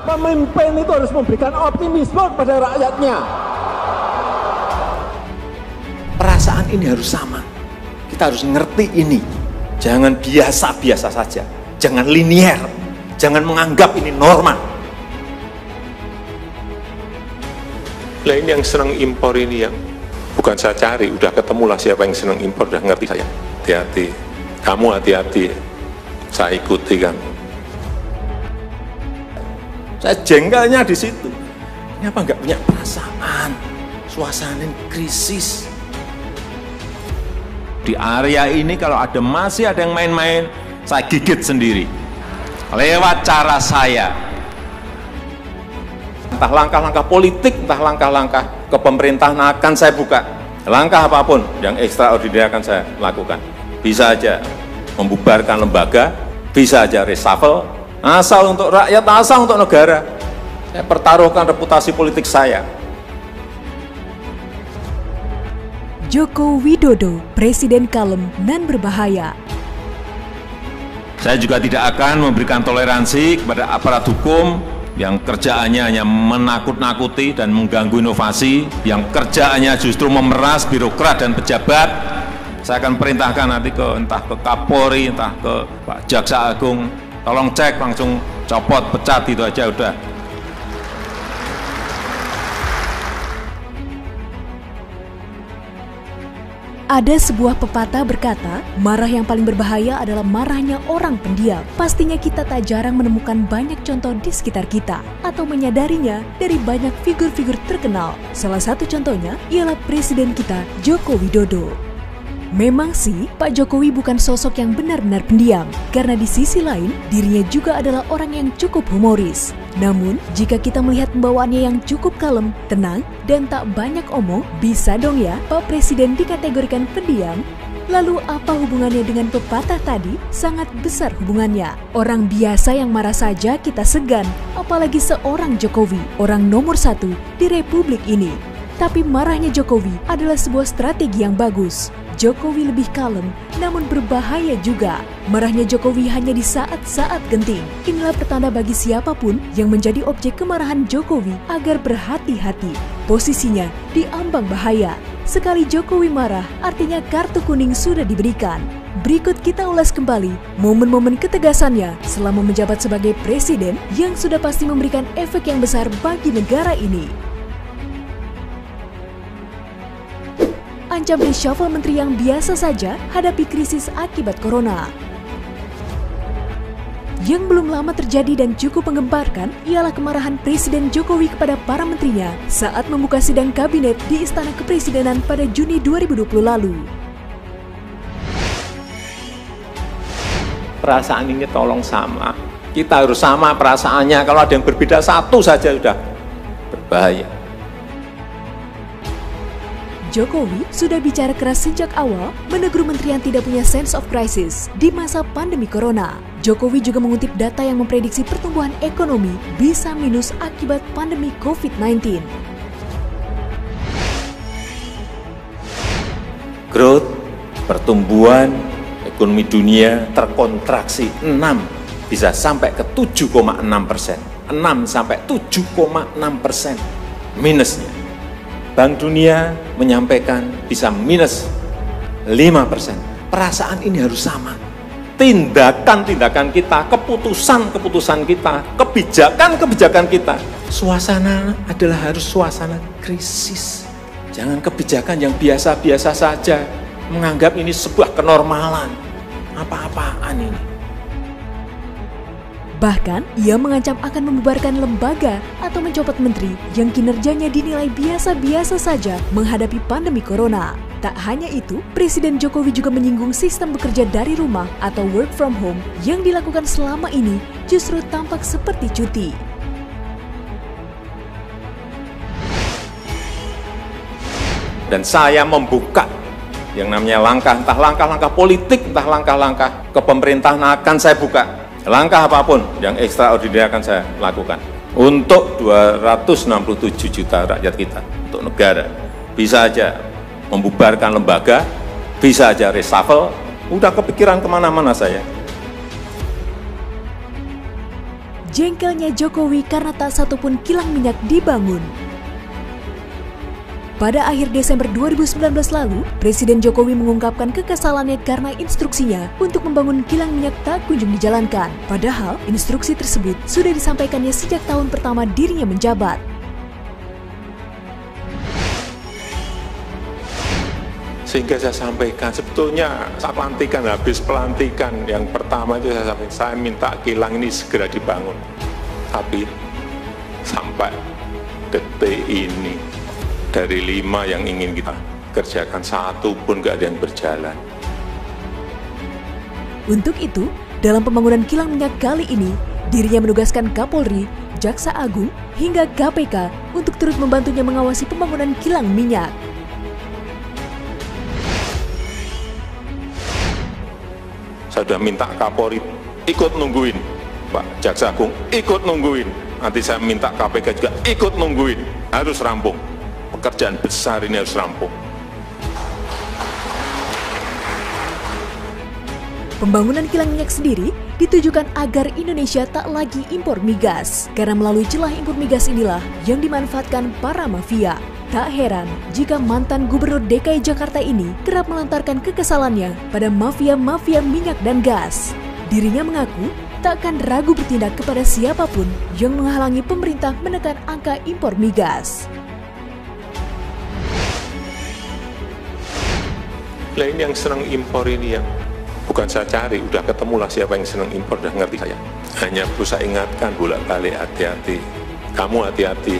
Pemimpin itu harus memberikan optimisme kepada rakyatnya. Perasaan ini harus sama. Kita harus ngerti ini. Jangan biasa-biasa saja. Jangan linier. Jangan menganggap ini normal. Lah ini yang senang impor ini yang bukan saya cari, udah ketemulah siapa yang senang impor, udah ngerti saya. Hati-hati, kamu hati-hati, saya ikuti kan. Saya jengkelnya di situ. Ini apa nggak punya perasaan? Suasana krisis. Di area ini kalau masih ada yang main-main, saya gigit sendiri. Lewat cara saya. Entah langkah-langkah politik, entah langkah-langkah kepemerintahan akan saya buka. Langkah apapun yang ekstraordinari akan saya lakukan. Bisa aja membubarkan lembaga, bisa aja reshuffle, asal untuk rakyat, asal untuk negara. Saya pertaruhkan reputasi politik saya. Joko Widodo, Presiden kalem dan berbahaya. Saya juga tidak akan memberikan toleransi kepada aparat hukum yang kerjaannya hanya menakut-nakuti dan mengganggu inovasi, yang kerjaannya justru memeras birokrat dan pejabat. Saya akan perintahkan nanti entah ke Kapolri, entah ke Pak Jaksa Agung, tolong cek, langsung copot, pecat, itu aja udah. Ada sebuah pepatah berkata, marah yang paling berbahaya adalah marahnya orang pendiam. Pastinya kita tak jarang menemukan banyak contoh di sekitar kita atau menyadarinya dari banyak figur-figur terkenal. Salah satu contohnya ialah Presiden kita, Joko Widodo. Memang sih, Pak Jokowi bukan sosok yang benar-benar pendiam, karena di sisi lain, dirinya juga adalah orang yang cukup humoris. Namun, jika kita melihat pembawaannya yang cukup kalem, tenang, dan tak banyak omong, bisa dong ya Pak Presiden dikategorikan pendiam? Lalu apa hubungannya dengan pepatah tadi? Sangat besar hubungannya. Orang biasa yang marah saja kita segan, apalagi seorang Jokowi, orang nomor 1 di Republik ini. Tapi marahnya Jokowi adalah sebuah strategi yang bagus. Jokowi lebih kalem, namun berbahaya juga. Marahnya Jokowi hanya di saat-saat genting. Inilah pertanda bagi siapapun yang menjadi objek kemarahan Jokowi agar berhati-hati. Posisinya di ambang bahaya. Sekali Jokowi marah, artinya kartu kuning sudah diberikan. Berikut kita ulas kembali momen-momen ketegasannya selama menjabat sebagai presiden yang sudah pasti memberikan efek yang besar bagi negara ini. Ancam reshuffle menteri yang biasa saja hadapi krisis akibat corona. Yang belum lama terjadi dan cukup menggemparkan ialah kemarahan Presiden Jokowi kepada para menterinya saat membuka sidang kabinet di Istana Kepresidenan pada Juni 2020 lalu. Perasaan ini tolong sama. Kita harus sama perasaannya. Kalau ada yang berbeda satu saja sudah berbahaya. Jokowi sudah bicara keras sejak awal menegur menteri yang tidak punya sense of crisis di masa pandemi corona. Jokowi juga mengutip data yang memprediksi pertumbuhan ekonomi bisa minus akibat pandemi COVID-19. Growth, pertumbuhan ekonomi dunia terkontraksi 6, bisa sampai ke 7,6%. 6 sampai 7,6% minusnya. Bank Dunia menyampaikan bisa minus 5%. Perasaan ini harus sama. Tindakan-tindakan kita, keputusan-keputusan kita, kebijakan-kebijakan kita. Suasana adalah harus suasana krisis. Jangan kebijakan yang biasa-biasa saja. Menganggap ini sebuah kenormalan. Apa-apaan ini? Bahkan, ia mengancam akan membubarkan lembaga atau mencopot menteri yang kinerjanya dinilai biasa-biasa saja menghadapi pandemi corona. Tak hanya itu, Presiden Jokowi juga menyinggung sistem bekerja dari rumah atau work from home yang dilakukan selama ini justru tampak seperti cuti. Dan saya membuka yang namanya entah langkah-langkah politik, entah langkah-langkah kepemerintahan akan saya buka. Langkah apapun yang ekstraordinari akan saya lakukan untuk 267 juta rakyat kita, untuk negara. Bisa aja membubarkan lembaga, bisa aja reshuffle, udah kepikiran kemana-mana saya. Jengkelnya Jokowi karena tak satupun kilang minyak dibangun. Pada akhir Desember 2019 lalu, Presiden Jokowi mengungkapkan kekesalannya karena instruksinya untuk membangun kilang minyak tak kunjung dijalankan. Padahal, instruksi tersebut sudah disampaikannya sejak tahun pertama dirinya menjabat. Sehingga saya sampaikan, sebetulnya saat pelantikan, habis pelantikan yang pertama itu saya sampaikan, saya minta kilang ini segera dibangun. Tapi sampai detik ini, dari 5 yang ingin kita kerjakan, 1 pun nggak ada yang berjalan. Untuk itu, dalam pembangunan kilang minyak kali ini, dirinya menugaskan Kapolri, Jaksa Agung, hingga KPK untuk turut membantunya mengawasi pembangunan kilang minyak. Saya sudah minta Kapolri ikut nungguin, Pak Jaksa Agung ikut nungguin, nanti saya minta KPK juga ikut nungguin, harus rampung. Pekerjaan besar ini harus rampung. Pembangunan kilang minyak sendiri ditujukan agar Indonesia tak lagi impor migas, karena melalui celah impor migas inilah yang dimanfaatkan para mafia. Tak heran jika mantan Gubernur DKI Jakarta ini kerap melantarkan kekesalannya pada mafia-mafia minyak dan gas. Dirinya mengaku tak akan ragu bertindak kepada siapapun yang menghalangi pemerintah menekan angka impor migas. Lah ini yang senang impor ini yang bukan saya cari, udah ketemulah siapa yang senang impor, udah ngerti saya. Hanya perlu saya ingatkan bolak-balik, hati-hati. Kamu hati-hati,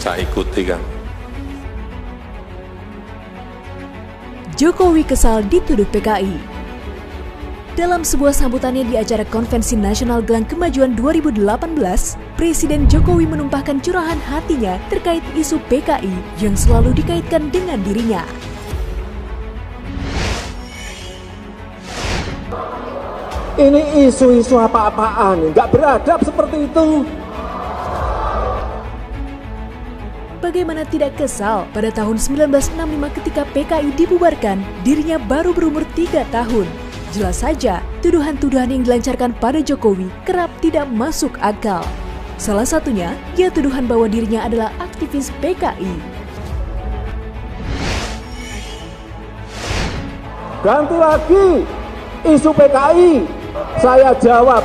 saya ikuti kan. Jokowi kesal dituduh PKI. Dalam sebuah sambutannya di acara Konvensi Nasional Gelang Kemajuan 2018, Presiden Jokowi menumpahkan curahan hatinya terkait isu PKI yang selalu dikaitkan dengan dirinya. Ini isu-isu apa-apaan, nggak beradab seperti itu. Bagaimana tidak kesal pada tahun 1965 ketika PKI dibubarkan, dirinya baru berumur 3 tahun. Jelas saja, tuduhan-tuduhan yang dilancarkan pada Jokowi kerap tidak masuk akal. Salah satunya, ya tuduhan bahwa dirinya adalah aktivis PKI. Ganti lagi isu PKI. Saya jawab,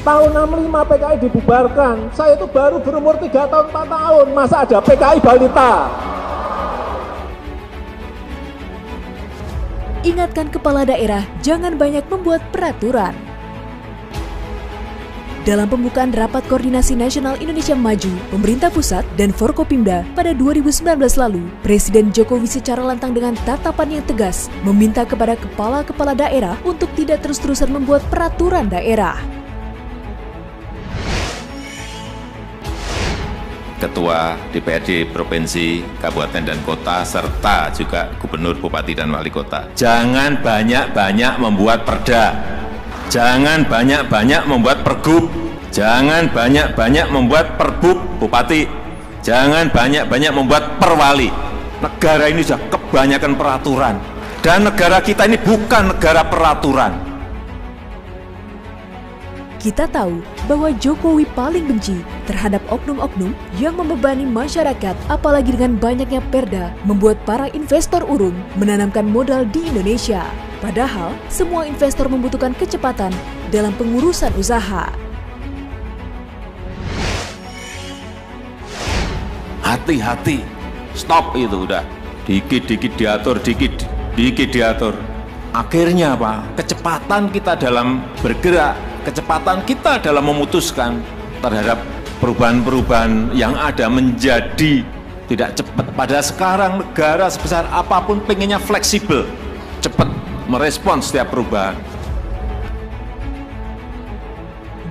tahun 65 PKI dibubarkan. Saya itu baru berumur 3 tahun, 4 tahun. Masa ada PKI balita? Ingatkan kepala daerah, jangan banyak membuat peraturan. Dalam pembukaan Rapat Koordinasi Nasional Indonesia Maju, pemerintah pusat dan Forkopimda pada 2019 lalu, Presiden Jokowi secara lantang dengan tatapan yang tegas meminta kepada kepala-kepala daerah untuk tidak terus-terusan membuat peraturan daerah. Ketua DPRD Provinsi, Kabupaten, dan Kota, serta juga Gubernur, Bupati, dan Wali Kota. Jangan banyak-banyak membuat perda. Jangan banyak-banyak membuat pergub. Jangan banyak-banyak membuat perbub, Bupati. Jangan banyak-banyak membuat perwali. Negara ini sudah kebanyakan peraturan. Dan negara kita ini bukan negara peraturan. Kita tahu bahwa Jokowi paling benci terhadap oknum-oknum yang membebani masyarakat, apalagi dengan banyaknya perda membuat para investor urung menanamkan modal di Indonesia. Padahal, semua investor membutuhkan kecepatan dalam pengurusan usaha. Hati-hati, stop itu udah. Dikit-dikit diatur, dikit diatur. Akhirnya apa? Kecepatan kita dalam bergerak, kecepatan kita dalam memutuskan terhadap perubahan-perubahan yang ada menjadi tidak cepat. Pada sekarang negara sebesar apapun pengennya fleksibel, cepat merespons setiap perubahan.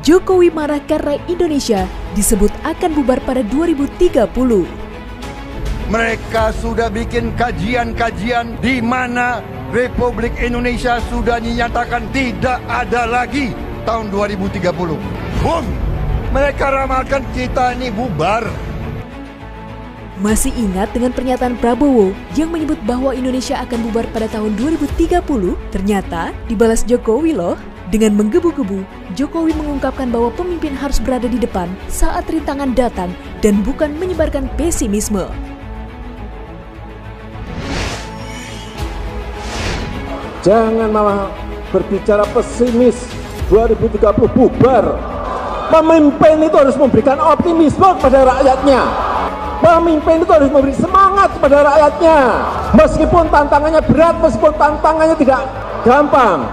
Jokowi marah karena Indonesia disebut akan bubar pada 2030. Mereka sudah bikin kajian-kajian di mana Republik Indonesia sudah dinyatakan tidak ada lagi tahun 2030. Boom! Mereka ramalkan kita ini bubar. Masih ingat dengan pernyataan Prabowo yang menyebut bahwa Indonesia akan bubar pada tahun 2030? Ternyata dibalas Jokowi loh. Dengan menggebu-gebu, Jokowi mengungkapkan bahwa pemimpin harus berada di depan saat rintangan datang dan bukan menyebarkan pesimisme. Jangan malah berbicara pesimis, 2030 bubar. Pemimpin itu harus memberikan optimisme kepada rakyatnya. Pemimpin itu harus memberi semangat kepada rakyatnya. Meskipun tantangannya berat, meskipun tantangannya tidak gampang.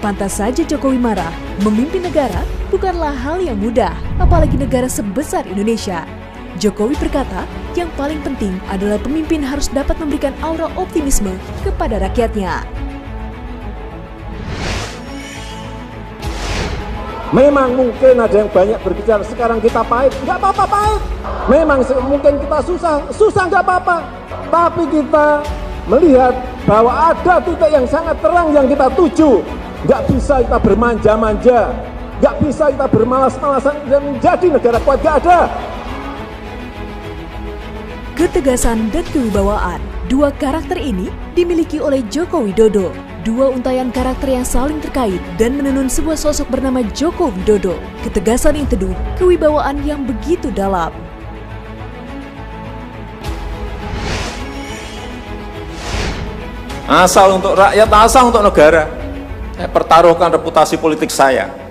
Pantas saja Jokowi marah, memimpin negara bukanlah hal yang mudah, apalagi negara sebesar Indonesia. Jokowi berkata, yang paling penting adalah pemimpin harus dapat memberikan aura optimisme kepada rakyatnya. Memang mungkin ada yang banyak berbicara, sekarang kita pahit, nggak apa-apa pahit. Memang mungkin kita susah nggak apa-apa. Tapi kita melihat bahwa ada titik yang sangat terang yang kita tuju. Nggak bisa kita bermanja-manja, nggak bisa kita bermalas-malasan dan menjadi negara kuat, nggak ada. Ketegasan dan kewibawaan, dua karakter ini dimiliki oleh Joko Widodo. Dua untayan karakter yang saling terkait dan menenun sebuah sosok bernama Joko Widodo. Ketegasan yang teduh, kewibawaan yang begitu dalam. Asal untuk rakyat, asal untuk negara. Saya pertaruhkan reputasi politik saya.